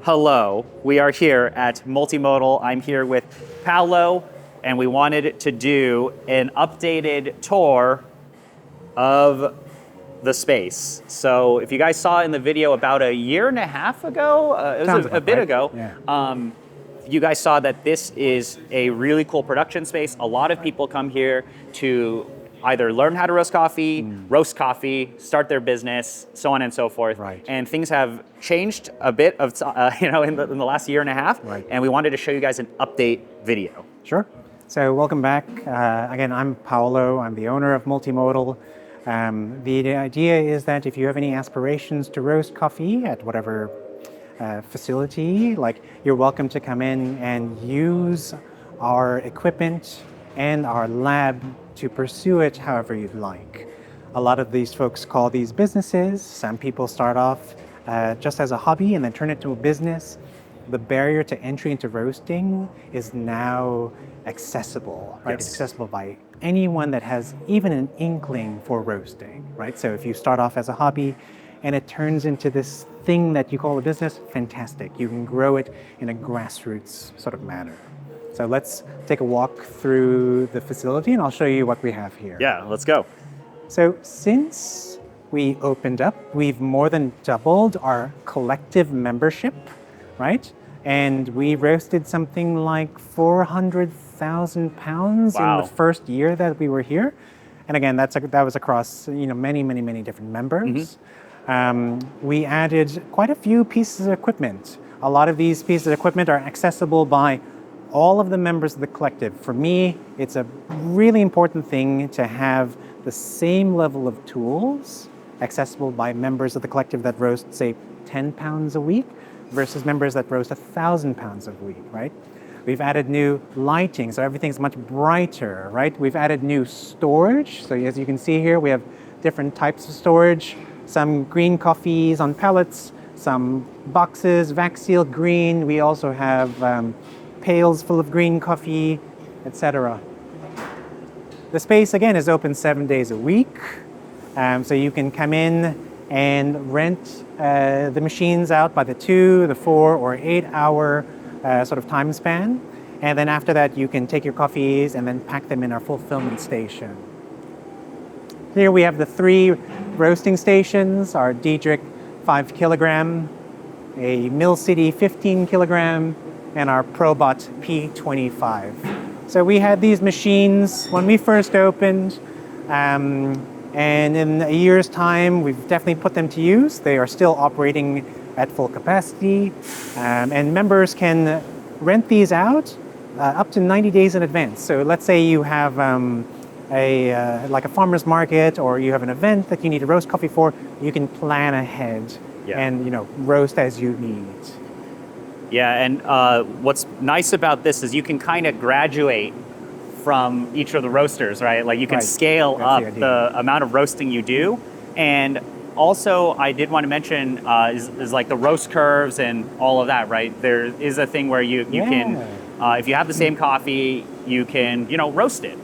Hello, we are here at Multimodal. I'm here with Paolo, and we wanted to do an updated tour of the space. So if you guys saw in the video about a year and a half ago, it was a bit ago, you guys saw that this is a really cool production space. A lot of people come here to either learn how to roast coffee, start their business, so on and so forth. Right. And things have changed a bit of, in the last year and a half. Right. And we wanted to show you guys an update video. Sure. So welcome back. Again, I'm Paolo. I'm the owner of Multimodal. The idea is that if you have any aspirations to roast coffee at whatever facility, like, you're welcome to come in and use our equipment and our lab to pursue it however you'd like. A lot of these folks call these businesses. Some people start off just as a hobby and then turn it to a business. The barrier to entry into roasting is now accessible, right? Yes. It's accessible by anyone that has even an inkling for roasting, right? So if you start off as a hobby and it turns into this thing that you call a business, fantastic. You can grow it in a grassroots sort of manner. So let's take a walk through the facility and I'll show you what we have here. Yeah, let's go. So since we opened up, we've more than doubled our collective membership, right? And we roasted something like 400,000 pounds in the first year that we were here. And again, that was across many different members. We added quite a few pieces of equipment. A lot of these pieces of equipment are accessible by all of the members of the collective. For me, it's a really important thing to have the same level of tools accessible by members of the collective that roast, say, 10 pounds a week versus members that roast 1,000 pounds a week, right? We've added new lighting, so everything's much brighter, right? We've added new storage. So as you can see here, we have different types of storage, some green coffees on pallets, some boxes, vac-sealed green. We also have pails full of green coffee, etc. The space, again, is open 7 days a week. So you can come in and rent the machines out by the 2, the 4, or 8 hour sort of time span. And then after that, you can take your coffees and then pack them in our fulfillment station. Here we have the 3 roasting stations, our Diedrich 5 kilogram, a Mill City 15 kilogram, and our Probot P25. So we had these machines when we first opened, and in a year's time, we've definitely put them to use. They are still operating at full capacity, and members can rent these out up to 90 days in advance. So let's say you have like a farmer's market, or you have an event that you need to roast coffee for, you can plan ahead and roast as you need. Yeah, and what's nice about this is you can kind of graduate from each of the roasters, right? Like you can scale up the amount of roasting you do. And also, I did want to mention is like the roast curves and all of that, right? There is a thing where you can, if you have the same coffee, you can, roast it.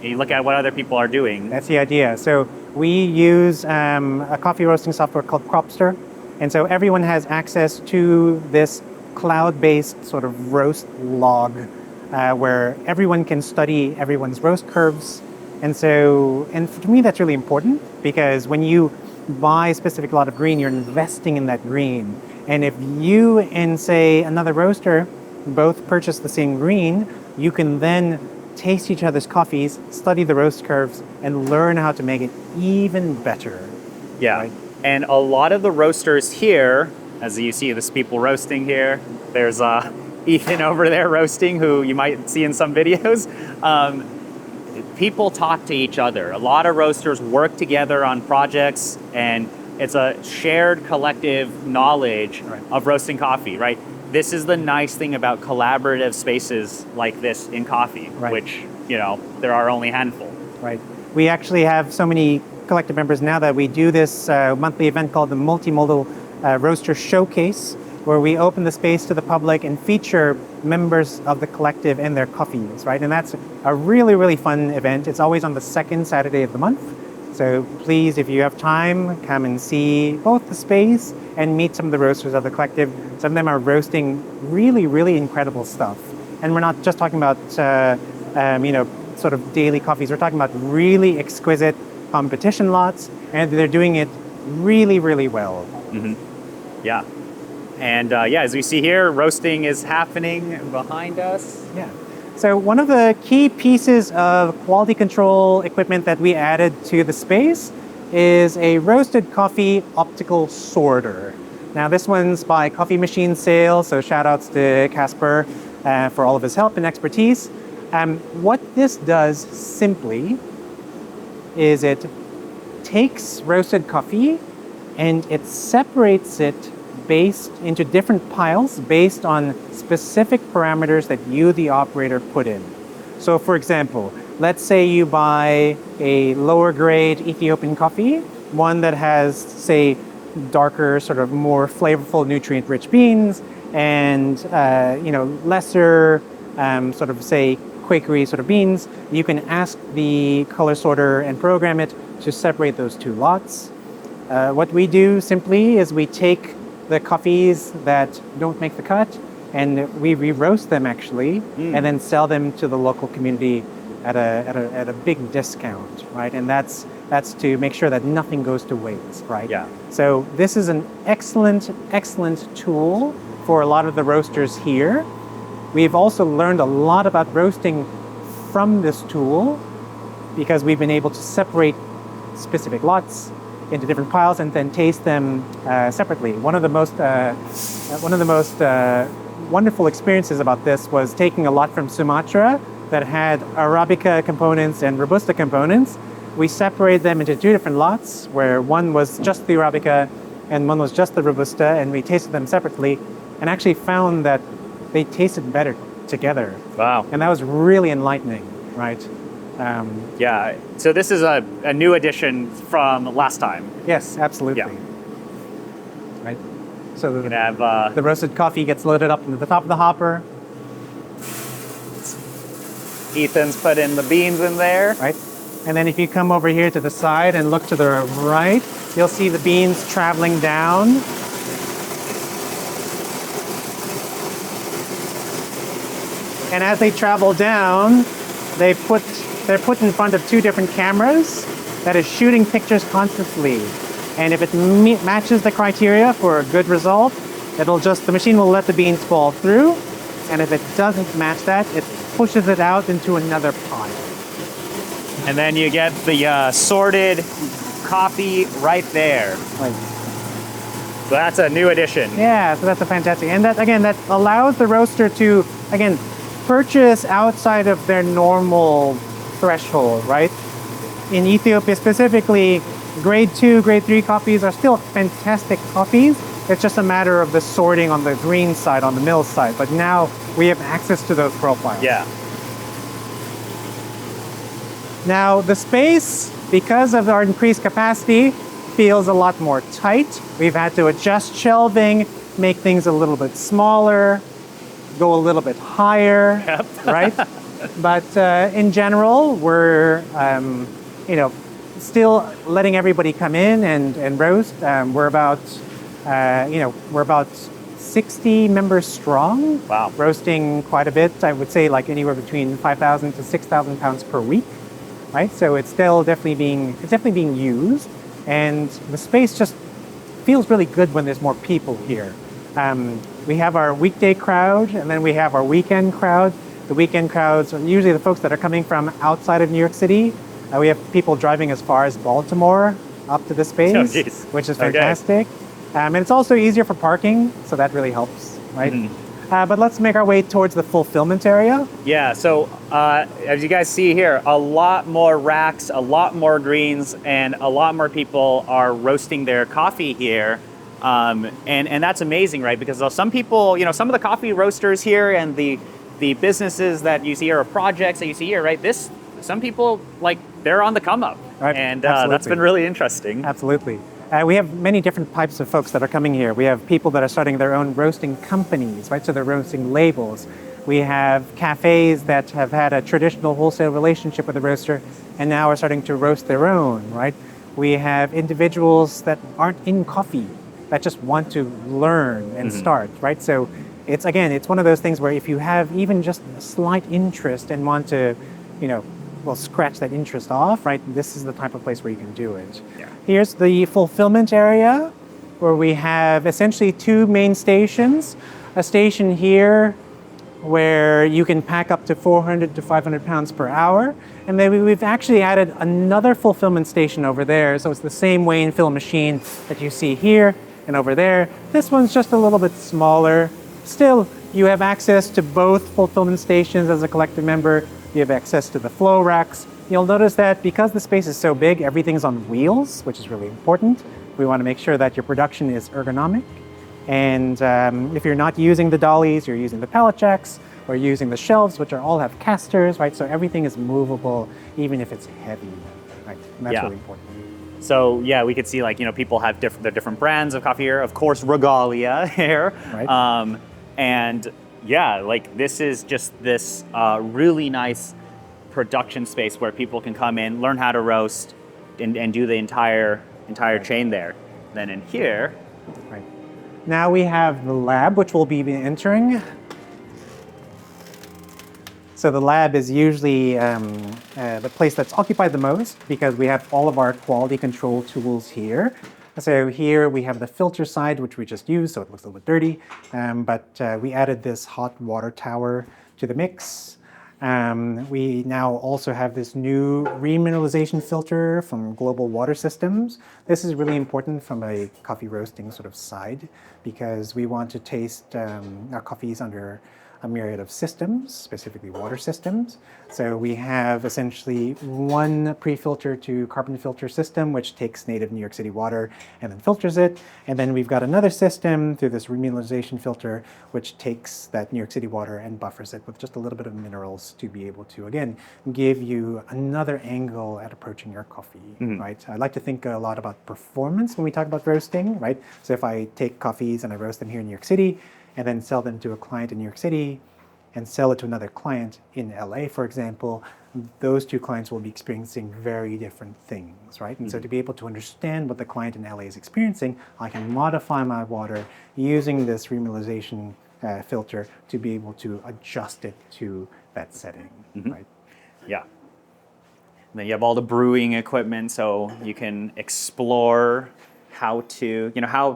You look at what other people are doing. That's the idea. So we use a coffee roasting software called Cropster. And so everyone has access to this cloud-based sort of roast log where everyone can study everyone's roast curves. And for me, that's really important, because when you buy a specific lot of green, you're investing in that green. And if you and, say, another roaster both purchase the same green, you can then taste each other's coffees, study the roast curves, and learn how to make it even better. Yeah, right? And a lot of the roasters here, as you see, there's people roasting here. There's Ethan over there roasting, who you might see in some videos. People talk to each other. A lot of roasters work together on projects, and it's a shared collective knowledge of roasting coffee, right? This is the nice thing about collaborative spaces like this in coffee, which, there are only a handful. Right. We actually have so many collective members now that we do this monthly event called the Multimodal Roaster Showcase, where we open the space to the public and feature members of the collective and their coffees, right? And that's a really, really fun event. It's always on the second Saturday of the month. So please, if you have time, come and see both the space and meet some of the roasters of the collective. Some of them are roasting really, really incredible stuff. And we're not just talking about, sort of daily coffees. We're talking about really exquisite competition lots, and they're doing it really, really well. Yeah. And as we see here, roasting is happening behind us. Yeah. So one of the key pieces of quality control equipment that we added to the space is a roasted coffee optical sorter. Now this one's by Coffee Machine Sales, so shout outs to Casper for all of his help and expertise. What this does simply is it takes roasted coffee and it separates it based into different piles based on specific parameters that you, the operator, put in. So for example, let's say you buy a lower grade Ethiopian coffee, one that has, say, darker, sort of more flavorful, nutrient-rich beans, and lesser, sort of, say, Quakery sort of beans. You can ask the color sorter and program it to separate those two lots. What we do simply is we take the coffees that don't make the cut, and we re-roast them actually, and then sell them to the local community at a big discount, right? And that's to make sure that nothing goes to waste, right? Yeah. So this is an excellent tool for a lot of the roasters here. We've also learned a lot about roasting from this tool because we've been able to separate specific lots into different piles and then taste them separately. One of the most wonderful experiences about this was taking a lot from Sumatra that had Arabica components and Robusta components. We separated them into two different lots where one was just the Arabica and one was just the Robusta, and we tasted them separately and actually found that they tasted better together. Wow. And that was really enlightening, right? Yeah, so this is a new addition from last time. Yes, absolutely. Yeah. Right. So You can have the roasted coffee gets loaded up into the top of the hopper, Ethan's put in the beans in there. right? And then if you come over here to the side and look to the right, you'll see the beans traveling down. And as they travel down, they're put in front of two different cameras that is shooting pictures constantly. And if it matches the criteria for a good result, the machine will let the beans fall through. And if it doesn't match that, it pushes it out into another pile. And then you get the sorted coffee right there. Right. So that's a new addition. Yeah, so that's a fantastic. And that allows the roaster to, again, purchase outside of their normal threshold, right? In Ethiopia specifically, grade 2, grade 3 coffees are still fantastic coffees. It's just a matter of the sorting on the green side, on the mill side. But now we have access to those profiles. Yeah. Now the space, because of our increased capacity, feels a lot more tight. We've had to adjust shelving, make things a little bit smaller, go a little bit higher, right? But in general, we're still letting everybody come in and roast. We're about 60 members strong. Wow. Roasting quite a bit. I would say like anywhere between 5,000 to 6,000 pounds per week, right? So it's still definitely being used, and the space just feels really good when there's more people here. We have our weekday crowd, and then we have our weekend crowd. The weekend crowds are usually the folks that are coming from outside of New York City. We have people driving as far as Baltimore up to the space, which is fantastic. And it's also easier for parking, so that really helps, right? Mm-hmm. But let's make our way towards the fulfillment area. Yeah, so as you guys see here, a lot more racks, a lot more greens, and a lot more people are roasting their coffee here. And that's amazing, right? Because some people, some of the coffee roasters here and the businesses that you see here, or projects that you see here, right? Some people, they're on the come up. Right. And that's been really interesting. Absolutely. We have many different types of folks that are coming here. We have people that are starting their own roasting companies, right? So they're roasting labels. We have cafes that have had a traditional wholesale relationship with the roaster and now are starting to roast their own, right? We have individuals that aren't in coffee that just want to learn and start, right? So it's, again, it's one of those things where if you have even just a slight interest and want to, well, scratch that interest off, right? This is the type of place where you can do it. Yeah. Here's the fulfillment area where we have essentially two main stations. A station here where you can pack up to 400 to 500 pounds per hour. And then we've actually added another fulfillment station over there. So it's the same weigh and fill machine that you see here and over there. This one's just a little bit smaller. Still, you have access to both fulfillment stations as a collective member. You have access to the flow racks. You'll notice that because the space is so big, everything's on wheels, which is really important. We want to make sure that your production is ergonomic. And if you're not using the dollies, you're using the pallet jacks or using the shelves, which all have casters, right? So everything is movable, even if it's heavy, right? And that's really important. So yeah, we could see people have their different brands of coffee here. Of course, Regalia here. Right. And yeah, this is just this really nice production space where people can come in, learn how to roast, and do the entire chain there. Then in here, right. Now we have the lab, which we'll be entering. So the lab is usually the place that's occupied the most because we have all of our quality control tools here. So here we have the filter side, which we just used, so it looks a little bit dirty. But we added this hot water tower to the mix. We now also have this new remineralization filter from Global Water Systems. This is really important from a coffee roasting sort of side because we want to taste our coffees under a myriad of systems, specifically water systems. So we have essentially one pre-filter to carbon filter system, which takes native New York City water and then filters it. And then we've got another system through this remineralization filter, which takes that New York City water and buffers it with just a little bit of minerals to be able to, again, give you another angle at approaching your coffee, right? I like to think a lot about performance when we talk about roasting, right? So if I take coffees and I roast them here in New York City, and then sell them to a client in New York City and sell it to another client in LA, for example, those two clients will be experiencing very different things, right? And so to be able to understand what the client in LA is experiencing, I can modify my water using this remineralization filter to be able to adjust it to that setting, right? Yeah. And then you have all the brewing equipment, so you can explore how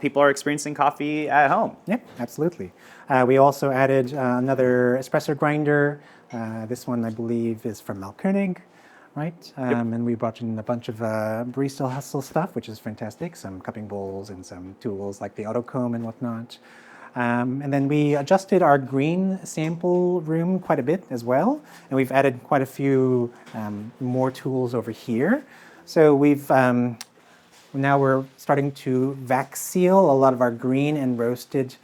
people are experiencing coffee at home. Yeah, absolutely. We also added another espresso grinder. This one, I believe, is from Malkönig, right? And we brought in a bunch of barista hustle stuff, which is fantastic. Some cupping bowls and some tools like the auto comb and whatnot. And then we adjusted our green sample room quite a bit as well. And we've added quite a few more tools over here. So now we're starting to vac seal a lot of our green and roasted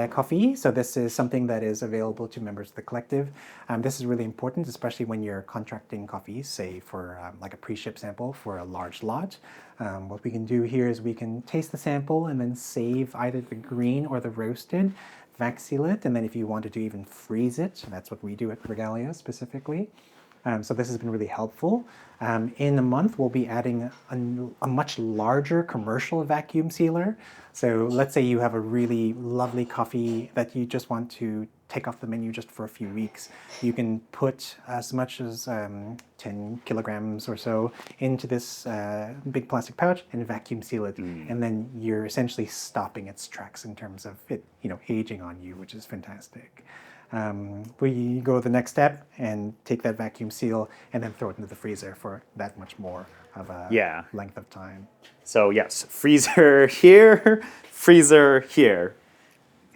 coffee. So this is something that is available to members of the collective. This is really important, especially when you're contracting coffees, say for like a pre-ship sample for a large lot. What we can do here is we can taste the sample and then save either the green or the roasted, vac seal it, and then if you wanted to even freeze it, that's what we do at Regalia specifically. So this has been really helpful. In a month, we'll be adding a much larger commercial vacuum sealer. So let's say you have a really lovely coffee that you just want to take off the menu just for a few weeks. You can put as much as 10 kilograms or so into this big plastic pouch and vacuum seal it. And then you're essentially stopping its tracks in terms of it, aging on you, which is fantastic. We go the next step and take that vacuum seal and then throw it into the freezer for that much more of a length of time. So yes, freezer here, freezer here.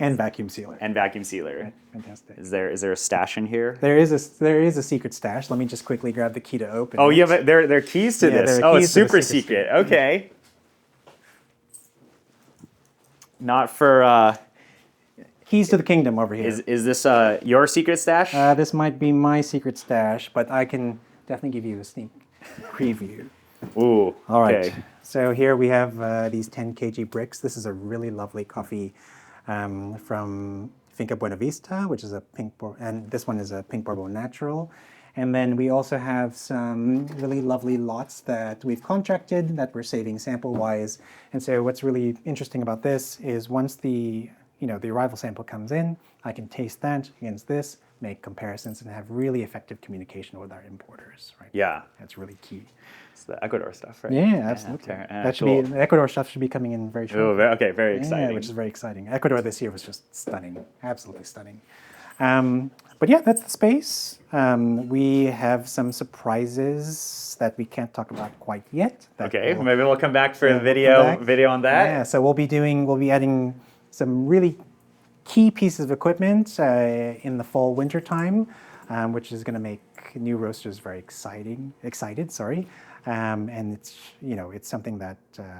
And vacuum sealer. And vacuum sealer. Right. Fantastic. Is there a stash in here? There is a secret stash. Let me just quickly grab the key to open it. You have there are keys to this. Oh, it's super secret. Okay. Not for keys to the kingdom over here. Is this your secret stash? This might be my secret stash, but I can definitely give you a sneak preview. Ooh. All right. Okay. So here we have these 10 kg bricks. This is a really lovely coffee from Finca Buena Vista, which is a and this one is a pink Bourbon natural. And then we also have some really lovely lots that we've contracted that we're saving sample-wise. And so what's really interesting about this is once the arrival sample comes in, I can taste that against this, make comparisons, and have really effective communication with our importers, right? Yeah. That's really key. It's the Ecuador stuff, right? Yeah, absolutely. That should cool. be, the Ecuador stuff should be coming in very shortly. Oh, okay, very exciting. Yeah, which is very exciting. Ecuador this year was just stunning, absolutely stunning. But yeah, that's the space. We have some surprises that we can't talk about quite yet. Okay, maybe we'll come back for a video on that. Yeah, so we'll be adding some really key pieces of equipment in the fall winter time, which is going to make new roasters very excited. Sorry. And it's something that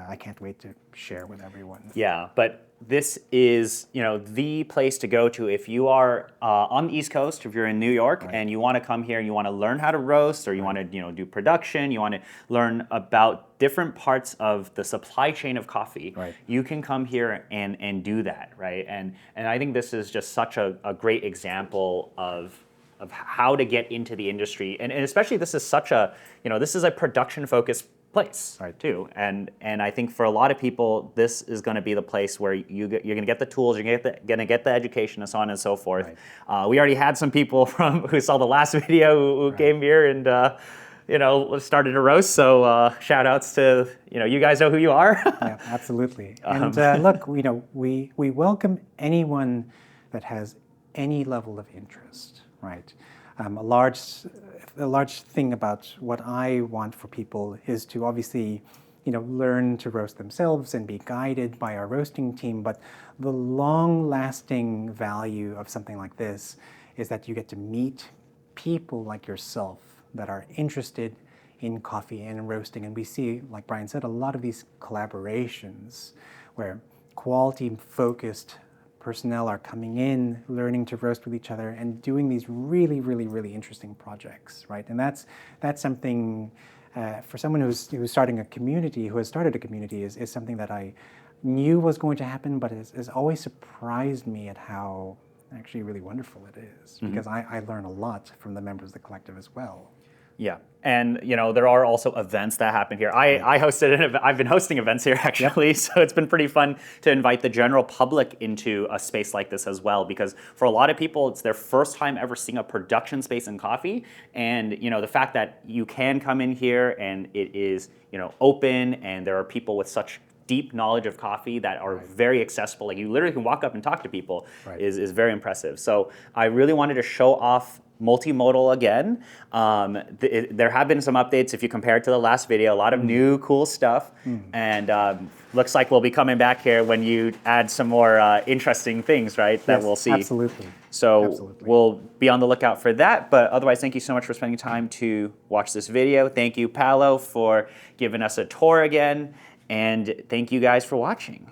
I can't wait to share with everyone. Yeah, but this is the place to go to if you are on the East Coast, if you're in New York and you want to come here and you want to learn how to roast, or you want to do production, you want to learn about different parts of the supply chain of coffee. Right. You can come here and do that, right? And I think this is just such a great example of how to get into the industry, and especially this is such a this is a production focused place too, and I think for a lot of people this is going to be the place where you're going to get the tools, you're going to get the education, and so on and so forth. We already had some people who saw the last video who came here and started to roast. So shout outs to you guys know who you are. Yeah, absolutely. And look, we welcome anyone that has any level of interest. Right. A large thing about what I want for people is to obviously, learn to roast themselves and be guided by our roasting team. But the long-lasting value of something like this is that you get to meet people like yourself that are interested in coffee and roasting. And we see, like Brian said, a lot of these collaborations where quality-focused personnel are coming in, learning to roast with each other, and doing these really, really, really interesting projects, right? And that's something for someone who's starting a community, who has started a community, is something that I knew was going to happen, but has always surprised me at how actually really wonderful it is, because I learn a lot from the members of the collective as well. Yeah, and there are also events that happen here. I've been hosting events here actually, so it's been pretty fun to invite the general public into a space like this as well, because for a lot of people it's their first time ever seeing a production space in coffee, and the fact that you can come in here and it is open, and there are people with such deep knowledge of coffee that are very accessible, like you literally can walk up and talk to people, is very impressive. So I really wanted to show off Multimodal again. There have been some updates if you compare it to the last video, a lot of new cool stuff, and looks like we'll be coming back here when you add some more interesting things, right, that we'll see. Absolutely. So we'll be on the lookout for that, but otherwise thank you so much for spending time to watch this video. Thank you, Paolo, for giving us a tour again, and thank you guys for watching.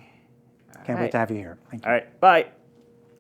Can't wait to have you here. Thank you. All right, bye.